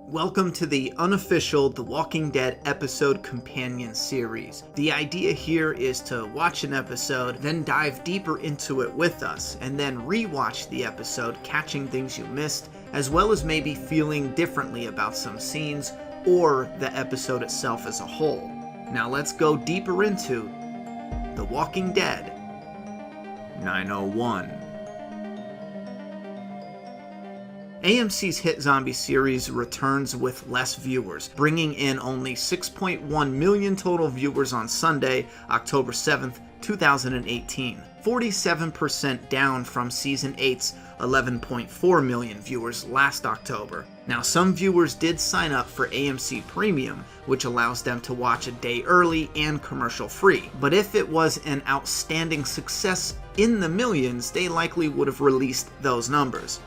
Welcome to the unofficial The Walking Dead episode companion series. The idea here is to watch an episode, then dive deeper into it with us, and then re-watch the episode, catching things you missed, as well as maybe feeling differently about some scenes, or the episode itself as a whole. Now let's go deeper into The Walking Dead 901. AMC's hit zombie series returns with less viewers, bringing in only 6.1 million total viewers on Sunday, October 7th, 2018. 47% down from Season 8's 11.4 million viewers last October. Now, some viewers did sign up for AMC Premium, which allows them to watch a day early and commercial-free. But if it was an outstanding success in the millions, they likely would have released those numbers.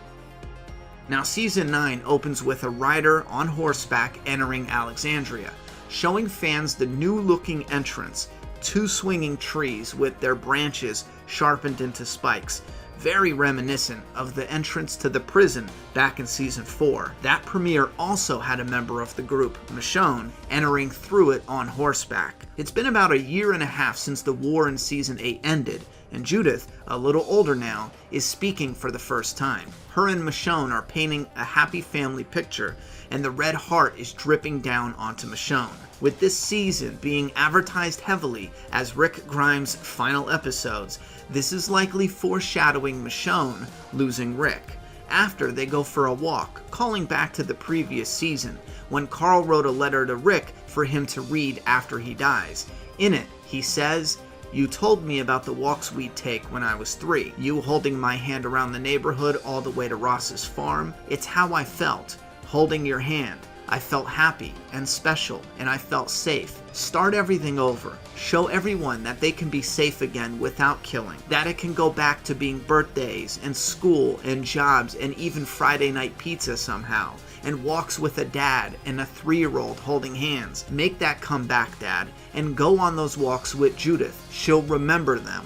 Now, Season 9 opens with a rider on horseback entering Alexandria, showing fans the new-looking entrance, two swinging trees with their branches sharpened into spikes, very reminiscent of the entrance to the prison back in Season 4. That premiere also had a member of the group, Michonne, entering through it on horseback. It's been about a year and a half since the war in Season 8 ended, and Judith, a little older now, is speaking for the first time. Her and Michonne are painting a happy family picture, and the red heart is dripping down onto Michonne. With this season being advertised heavily as Rick Grimes' final episodes, this is likely foreshadowing Michonne losing Rick. After they go for a walk, calling back to the previous season, when Carl wrote a letter to Rick for him to read after he dies. In it, he says, "You told me about the walks we'd take when I was 3. You holding my hand around the neighborhood all the way to Ross's farm. It's how I felt, holding your hand. I felt happy and special, and I felt safe. Start everything over. Show everyone that they can be safe again without killing. That it can go back to being birthdays and school and jobs and even Friday night pizza somehow. And walks with a dad and a 3-year-old holding hands. Make that come back, Dad, and go on those walks with Judith. She'll remember them."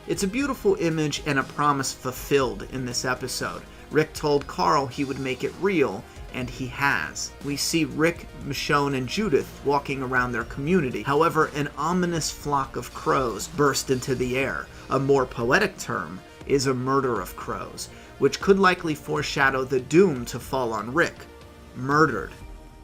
It's a beautiful image and a promise fulfilled in this episode. Rick told Carl he would make it real, and he has. We see Rick, Michonne, and Judith walking around their community. However, an ominous flock of crows burst into the air. A more poetic term is a murder of crows, which could likely foreshadow the doom to fall on Rick. Murdered.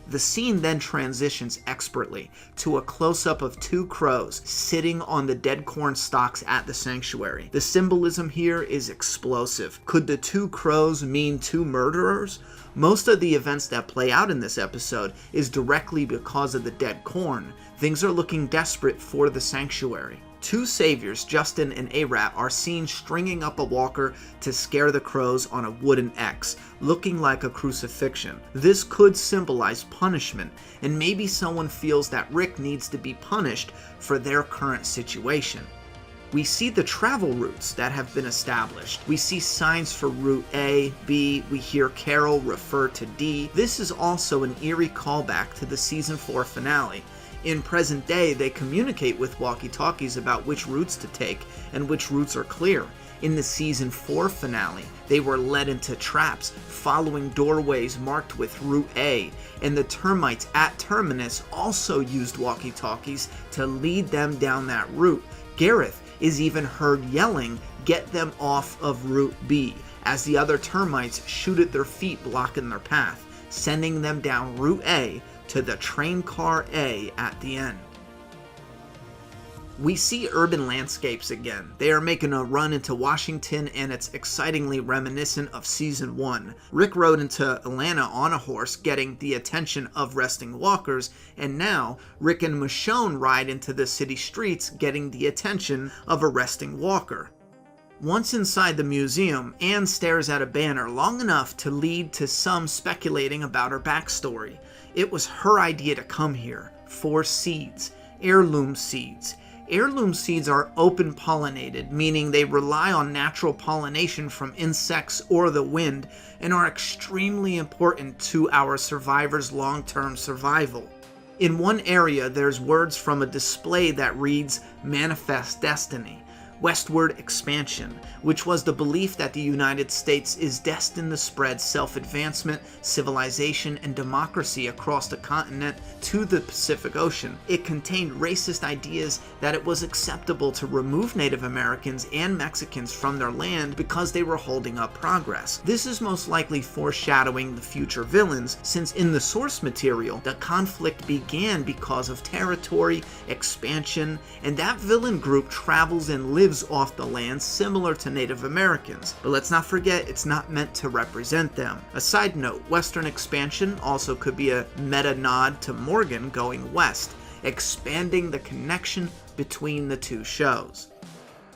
The scene then transitions expertly to a close-up of 2 crows sitting on the dead corn stalks at the sanctuary. The symbolism here is explosive. Could the 2 crows mean 2 murderers? Most of the events that play out in this episode is directly because of the dead corn. Things are looking desperate for the sanctuary. 2 saviors, Justin and Arat, are seen stringing up a walker to scare the crows on a wooden X, looking like a crucifixion. This could symbolize punishment, and maybe someone feels that Rick needs to be punished for their current situation. We see the travel routes that have been established. We see signs for Route A, B, we hear Carol refer to D. This is also an eerie callback to the Season 4 finale. In present day, they communicate with walkie-talkies about which routes to take and which routes are clear. In the Season 4 finale, they were led into traps, following doorways marked with Route A, and the termites at Terminus also used walkie-talkies to lead them down that route. Gareth is even heard yelling, "Get them off of Route B," as the other termites shoot at their feet, blocking their path, sending them down Route A to the train car A at the end. We see urban landscapes again. They are making a run into Washington, and it's excitingly reminiscent of Season 1. Rick rode into Atlanta on a horse, getting the attention of resting walkers, and now Rick and Michonne ride into the city streets, getting the attention of a resting walker. Once inside the museum, Anne stares at a banner long enough to lead to some speculating about her backstory. It was her idea to come here. 4 seeds. Heirloom seeds. Heirloom seeds are open pollinated, meaning they rely on natural pollination from insects or the wind, and are extremely important to our survivors' long-term survival. In one area, there's words from a display that reads, "Manifest Destiny." Westward expansion, which was the belief that the United States is destined to spread self-advancement, civilization, and democracy across the continent to the Pacific Ocean. It contained racist ideas that it was acceptable to remove Native Americans and Mexicans from their land because they were holding up progress. This is most likely foreshadowing the future villains, since in the source material, the conflict began because of territory, expansion, and that villain group travels and lives off the land similar to Native Americans. But let's not forget, it's not meant to represent them. A side note, Western expansion also could be a meta nod to Morgan going west, expanding the connection between the two shows.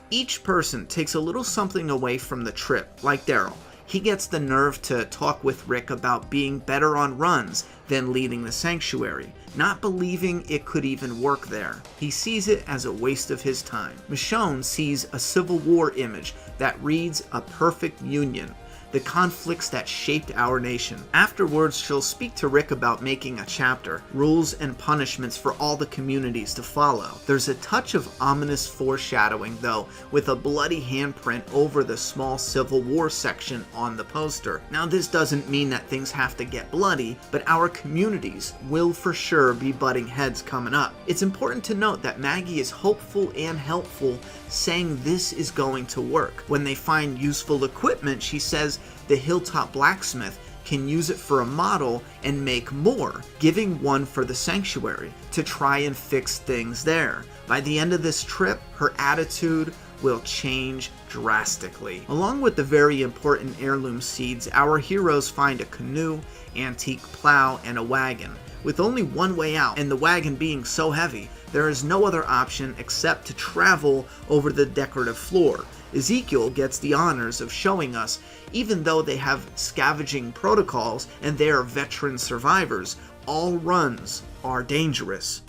Each person takes a little something away from the trip, like Daryl. He gets the nerve to talk with Rick about being better on runs than leading the sanctuary, not believing it could even work there. He sees it as a waste of his time. Michonne sees a Civil War image that reads a perfect union, the conflicts that shaped our nation. Afterwards, she'll speak to Rick about making a chapter, rules and punishments for all the communities to follow. There's a touch of ominous foreshadowing though, with a bloody handprint over the small Civil War section on the poster. Now this doesn't mean that things have to get bloody, but our communities will for sure be butting heads coming up. It's important to note that Maggie is hopeful and helpful, saying this is going to work. When they find useful equipment, she says the Hilltop blacksmith can use it for a model and make more, giving one for the sanctuary to try and fix things there. By the end of this trip, her attitude will change drastically. Along with the very important heirloom seeds, our heroes find a canoe, antique plow, and a wagon. With only one way out, and the wagon being so heavy, there is no other option except to travel over the decorative floor. Ezekiel gets the honors of showing us, even though they have scavenging protocols and they are veteran survivors, all runs are dangerous.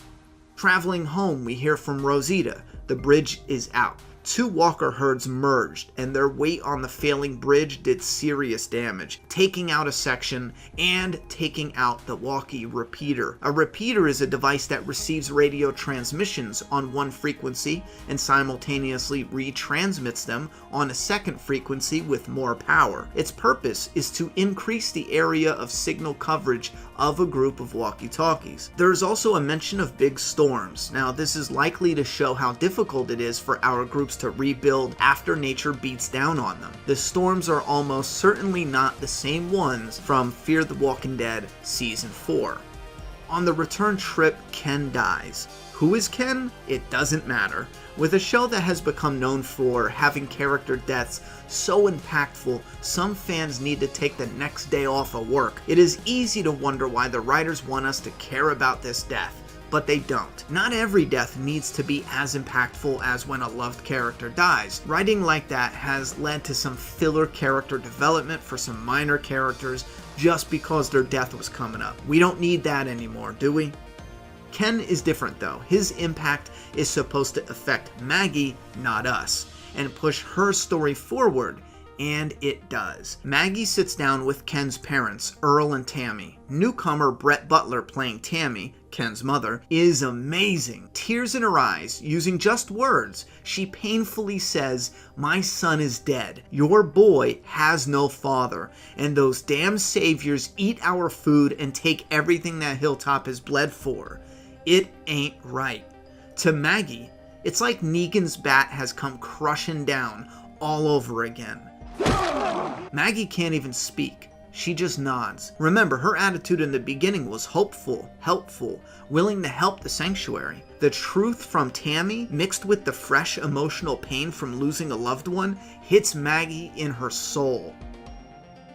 Traveling home, we hear from Rosita. The bridge is out. Two walker herds merged, and their weight on the failing bridge did serious damage, taking out a section and taking out the walkie repeater. A repeater is a device that receives radio transmissions on one frequency and simultaneously retransmits them on a second frequency with more power. Its purpose is to increase the area of signal coverage of a group of walkie-talkies. There is also a mention of big storms. Now, this is likely to show how difficult it is for our groups to rebuild after nature beats down on them. The storms are almost certainly not the same ones from Fear the Walking Dead Season 4. On the return trip, Ken dies. Who is Ken? It doesn't matter. With a show that has become known for having character deaths so impactful, some fans need to take the next day off of work. It is easy to wonder why the writers want us to care about this death, but they don't. Not every death needs to be as impactful as when a loved character dies. Writing like that has led to some filler character development for some minor characters just because their death was coming up. We don't need that anymore, do we? Ken is different though. His impact is supposed to affect Maggie, not us, and push her story forward, and it does. Maggie sits down with Ken's parents, Earl and Tammy. Newcomer Brett Butler playing Tammy, Ken's mother, is amazing. Tears in her eyes, using just words, she painfully says, "My son is dead. Your boy has no father, and those damn saviors eat our food and take everything that Hilltop has bled for. It ain't right." To Maggie, it's like Negan's bat has come crushing down all over again. Maggie can't even speak. She just nods. Remember, her attitude in the beginning was hopeful, helpful, willing to help the sanctuary. The truth from Tammy, mixed with the fresh emotional pain from losing a loved one, hits Maggie in her soul.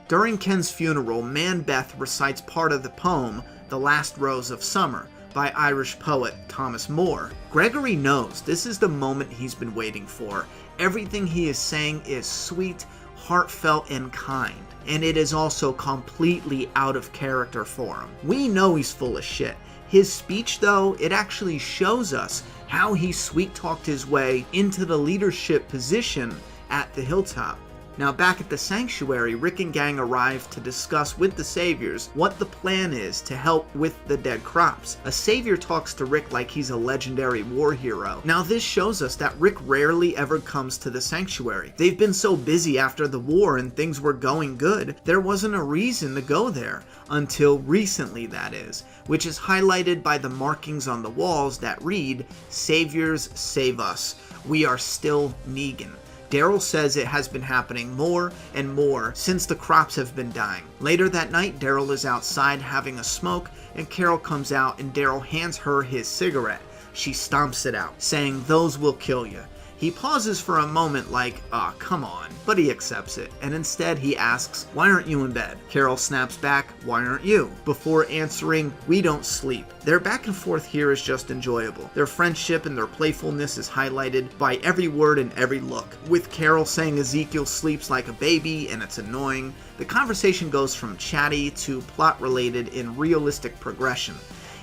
During Ken's funeral, Man Beth recites part of the poem, The Last Rose of Summer, by Irish poet Thomas Moore. Gregory knows this is the moment he's been waiting for. Everything he is saying is sweet, heartfelt, and kind, and it is also completely out of character for him. We know he's full of shit. His speech, though, it actually shows us how he sweet-talked his way into the leadership position at the Hilltop. Now back at the sanctuary, Rick and gang arrive to discuss with the saviors what the plan is to help with the dead crops. A savior talks to Rick like he's a legendary war hero. Now this shows us that Rick rarely ever comes to the sanctuary. They've been so busy after the war and things were going good, there wasn't a reason to go there. Until recently, that is, which is highlighted by the markings on the walls that read, "Saviors save us. We are still Negan." Daryl says it has been happening more and more since the crops have been dying. Later that night, Daryl is outside having a smoke, and Carol comes out and Daryl hands her his cigarette. She stomps it out, saying, "Those will kill you." He pauses for a moment like, "Aw, come on," but he accepts it, and instead he asks, "Why aren't you in bed?" Carol snaps back, "Why aren't you?" before answering, "We don't sleep." Their back and forth here is just enjoyable. Their friendship and their playfulness is highlighted by every word and every look. With Carol saying Ezekiel sleeps like a baby and it's annoying, the conversation goes from chatty to plot-related in realistic progression.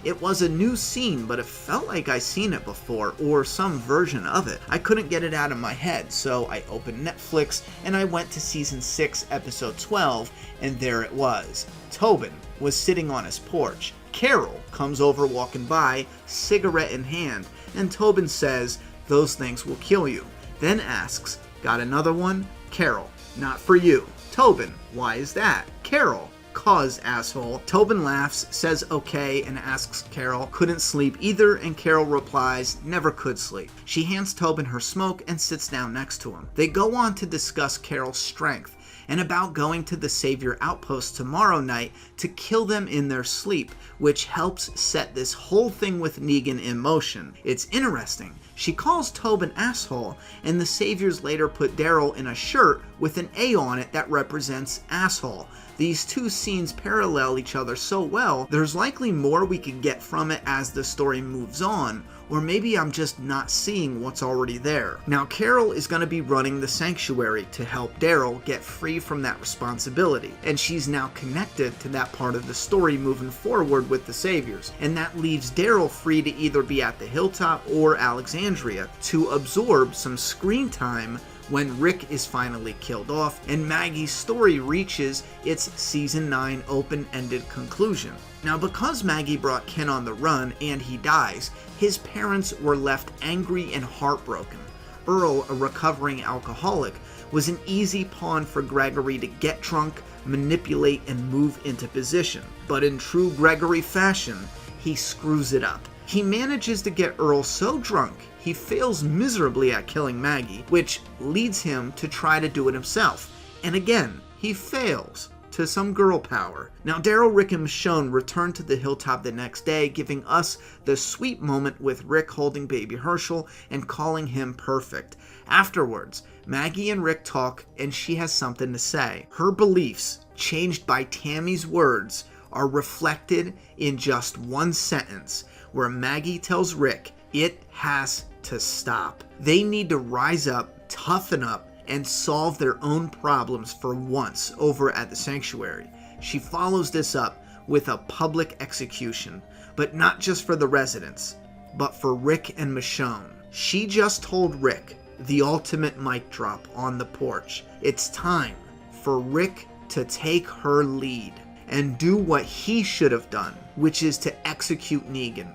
It was a new scene, but it felt like I'd seen it before, or some version of it. I couldn't get it out of my head, so I opened Netflix and I went to season 6, episode 12, and there it was. Tobin was sitting on his porch. Carol comes over walking by, cigarette in hand, and Tobin says, "Those things will kill you." Then asks, "Got another one?" Carol, "Not for you." Tobin, "Why is that?" Carol, "Cause, asshole." Tobin laughs, says okay, and asks Carol, "Couldn't sleep either?" And Carol replies, "Never could sleep." She hands Tobin her smoke and sits down next to him. They go on to discuss Carol's strength and about going to the Savior Outpost tomorrow night to kill them in their sleep, which helps set this whole thing with Negan in motion. It's interesting. She calls Tobin asshole, and the Saviors later put Daryl in a shirt with an A on it that represents asshole. These two scenes parallel each other so well, there's likely more we can get from it as the story moves on, or maybe I'm just not seeing what's already there. Now Carol is going to be running the sanctuary to help Daryl get free from that responsibility, and she's now connected to that part of the story moving forward with the Saviors, and that leaves Daryl free to either be at the Hilltop or Alexandria to absorb some screen time when Rick is finally killed off and Maggie's story reaches its season 9 open-ended conclusion. Now because Maggie brought Ken on the run and he dies, his parents were left angry and heartbroken. Earl, a recovering alcoholic, was an easy pawn for Gregory to get drunk, manipulate, and move into position. But in true Gregory fashion, he screws it up. He manages to get Earl so drunk, he fails miserably at killing Maggie, which leads him to try to do it himself. And again, he fails to some girl power. Now Daryl, Rick, and Michonne return to the Hilltop the next day, giving us the sweet moment with Rick holding baby Herschel and calling him perfect. Afterwards, Maggie and Rick talk and she has something to say. Her beliefs, changed by Tammy's words, are reflected in just one sentence, where Maggie tells Rick it has to stop. They need to rise up, toughen up, and solve their own problems for once over at the sanctuary. She follows this up with a public execution, but not just for the residents, but for Rick and Michonne. She just told Rick the ultimate mic drop on the porch. It's time for Rick to take her lead and do what he should have done, which is to execute Negan.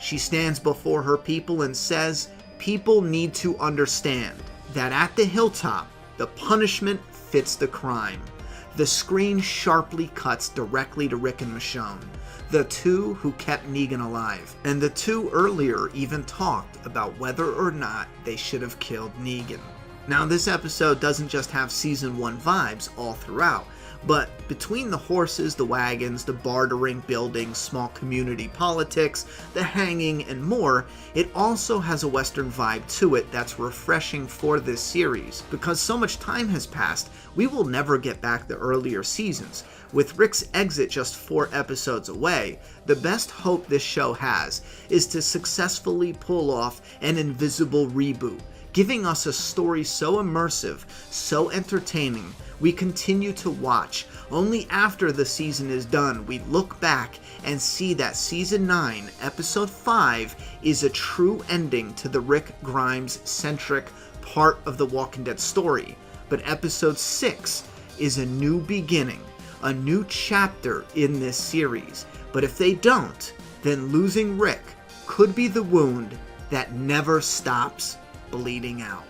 She stands before her people and says, people need to understand that at the Hilltop, the punishment fits the crime. The screen sharply cuts directly to Rick and Michonne, the two who kept Negan alive. And the two earlier even talked about whether or not they should have killed Negan. Now this episode doesn't just have season 1 vibes all throughout, but between the horses, the wagons, the bartering, building, small community politics, the hanging, and more, it also has a Western vibe to it that's refreshing for this series. Because so much time has passed, we will never get back the earlier seasons. With Rick's exit just 4 episodes away, the best hope this show has is to successfully pull off an invisible reboot, giving us a story so immersive, so entertaining, we continue to watch. Only after the season is done, we look back and see that Season 9, Episode 5 is a true ending to the Rick Grimes-centric part of the Walking Dead story. but episode 6 is a new beginning, a new chapter in this series. But if they don't, then losing Rick could be the wound that never stops bleeding out.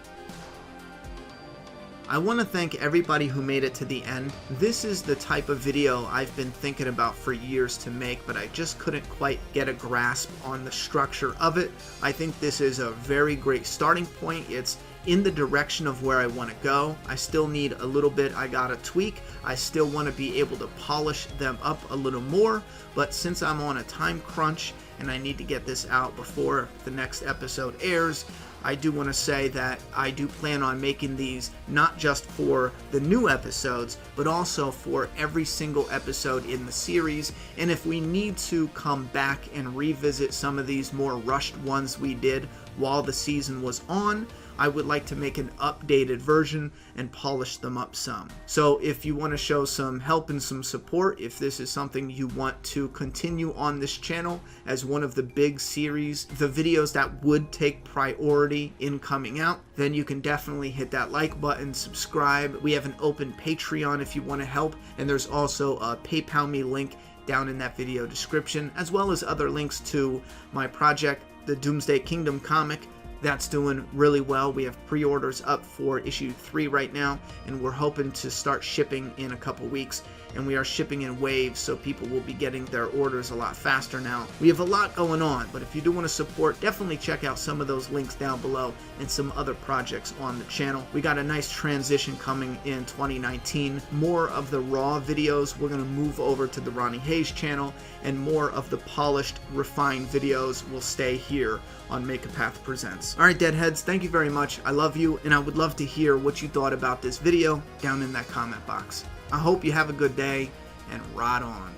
I want to thank everybody who made it to the end. This is the type of video I've been thinking about for years to make, but I just couldn't quite get a grasp on the structure of it. I think this is a very great starting point. It's in the direction of where I want to go. I still need a little bit I gotta tweak. I still want to be able to polish them up a little more, but since I'm on a time crunch and I need to get this out before the next episode airs, I do want to say that I do plan on making these not just for the new episodes, but also for every single episode in the series. And if we need to come back and revisit some of these more rushed ones we did while the season was on, I would like to make an updated version and polish them up some. So if you want to show some help and some support, if this is something you want to continue on this channel as one of the big series, the videos that would take priority in coming out, then you can definitely hit that like button, subscribe. We have an open Patreon if you want to help, and there's also a PayPal me link down in that video description, as well as other links to my project, the Doomsday Kingdom comic. That's doing really well. We have pre-orders up for issue 3 right now, and we're hoping to start shipping in a couple weeks. And we are shipping in waves, so people will be getting their orders a lot faster now. We have a lot going on, but if you do want to support, definitely check out some of those links down below and some other projects on the channel. We got a nice transition coming in 2019. More of the raw videos, we're going to move over to the Ronnie Hayes channel, and more of the polished, refined videos will stay here on Make a Path Presents. Alright, Deadheads, thank you very much. I love you, and I would love to hear what you thought about this video down in that comment box. I hope you have a good day, and ride on.